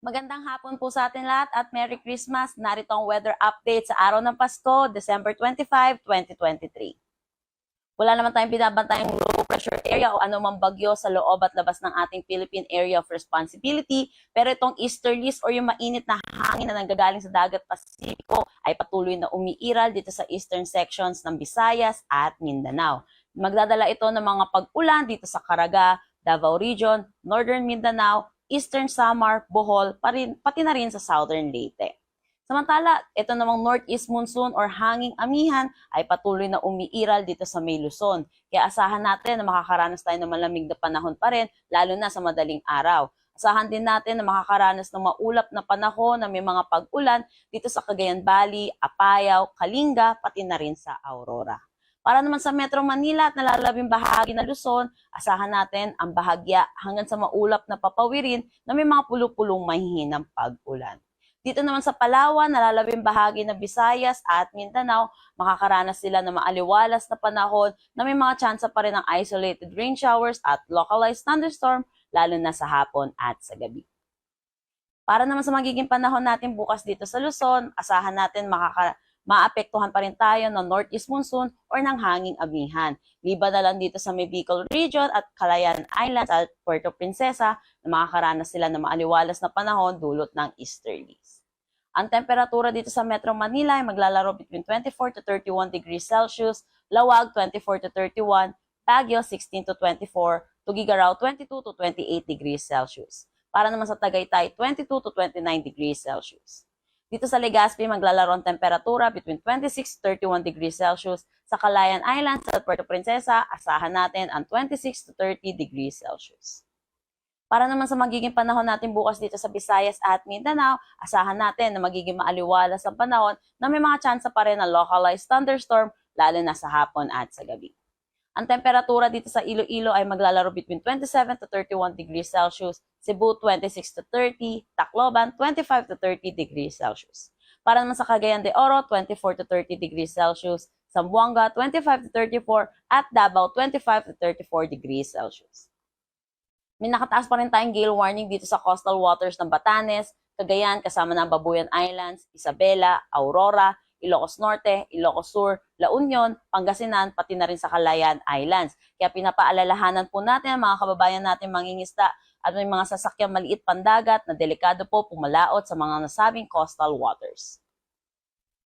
Magandang hapon po sa atin lahat at Merry Christmas. Narito ang weather update sa araw ng Pasko, December 25, 2023. Wala naman tayong binabantayang low pressure area o anumang bagyo sa loob at labas ng ating Philippine Area of Responsibility, pero itong easterlies or yung mainit na hangin na nanggagaling sa dagat Pasipiko ay patuloy na umiiral dito sa eastern sections ng Visayas at Mindanao. Magdadala ito ng mga pag-ulan dito sa Caraga, Davao Region, Northern Mindanao, Eastern Samar, Bohol, pati na rin sa Southern Leyte. Samantala, ito namang northeast monsoon or hanging amihan ay patuloy na umiiral dito sa May Luzon. Kaya asahan natin na makakaranas tayo ng malamig na panahon pa rin, lalo na sa madaling araw. Asahan din natin na makakaranas ng maulap na panahon na may mga pag-ulan dito sa Cagayan Valley, Apayao, Kalinga, pati na rin sa Aurora. Para naman sa Metro Manila at nalalabing bahagi ng Luzon, asahan natin ang bahagya hanggang sa maulap na papawirin na may mga pulupulong mahihinang pag-ulan. Dito naman sa Palawan, nalalabing bahagi ng Visayas at Mindanao, makakaranas sila ng maaliwalas na panahon na may mga tsansa pa rin ng isolated rain showers at localized thunderstorm, lalo na sa hapon at sa gabi. Para naman sa magiging panahon natin bukas dito sa Luzon, asahan natin maapektuhan pa rin tayo ng northeast monsoon or ng hanging amihan. Liba na lang dito sa may Bicol Region at Calayan Islands at Puerto Princesa na makakaranas sila ng maaliwalas na panahon dulot ng easterlies. Ang temperatura dito sa Metro Manila ay maglalaro between 24 to 31 degrees Celsius, Lawag 24 to 31, Baguio 16 to 24, Tugigaraw 22 to 28 degrees Celsius. Para naman sa Tagaytay 22 to 29 degrees Celsius. Dito sa Legazpi, maglalaro ang temperatura between 26 to 31 degrees Celsius. Sa Calayan Islands at Puerto Princesa, asahan natin ang 26 to 30 degrees Celsius. Para naman sa magiging panahon natin bukas dito sa Visayas at Mindanao, asahan natin na magiging maaliwalas ang panahon na may mga tsansa pa rin ng localized thunderstorm, lalo na sa hapon at sa gabi. Ang temperatura dito sa Iloilo ay maglalaro between 27 to 31 degrees Celsius, Cebu 26 to 30, Tacloban 25 to 30 degrees Celsius. Para naman sa Cagayan de Oro, 24 to 30 degrees Celsius, Zamboanga 25 to 34 at Davao 25 to 34 degrees Celsius. May nakataas pa rin tayong gale warning dito sa coastal waters ng Batanes, Cagayan kasama ng Babuyan Islands, Isabela, Aurora, Ilocos Norte, Ilocos Sur, La Union, Pangasinan, pati na rin sa Calayan Islands. Kaya pinapaalalahanan po natin ang mga kababayan natin mangingisda at may mga sasakyang maliit pandagat na delikado po pumalaot sa mga nasabing coastal waters.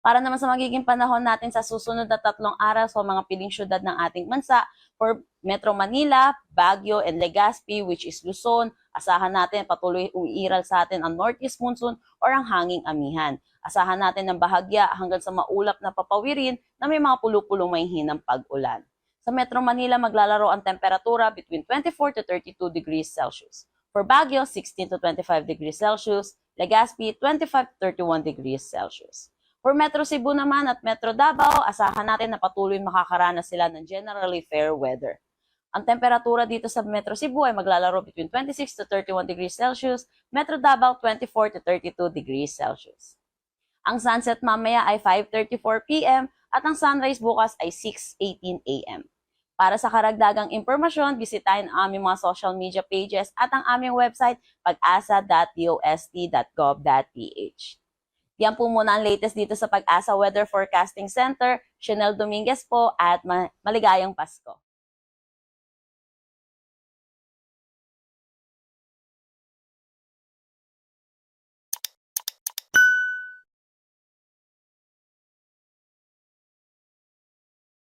Para naman sa magiging panahon natin sa susunod na 3 araw sa mga piling syudad ng ating bansa, for Metro Manila, Baguio, and Legazpi, which is Luzon, asahan natin patuloy umiiral sa atin ang northeast monsoon or ang hanging amihan. Asahan natin ng bahagya hanggang sa maulap na papawirin na may mga pulupulong mahihinang pag-ulan. Sa Metro Manila, maglalaro ang temperatura between 24 to 32 degrees Celsius. For Baguio, 16 to 25 degrees Celsius. Legazpi, 25 to 31 degrees Celsius. For Metro Cebu naman at Metro Davao, asahan natin na patuloy makakaranas sila ng generally fair weather. Ang temperatura dito sa Metro Cebu ay maglalaro between 26 to 31 degrees Celsius, Metro Davao 24 to 32 degrees Celsius. Ang sunset mamaya ay 5:34 p.m. at ang sunrise bukas ay 6:18 a.m. Para sa karagdagang impormasyon, bisitahin ang aming mga social media pages at ang aming website pag-asa.dost.gov.ph. Yan po muna ang latest dito sa Pag-asa Weather Forecasting Center. Chanel Dominguez po at maligayang Pasko.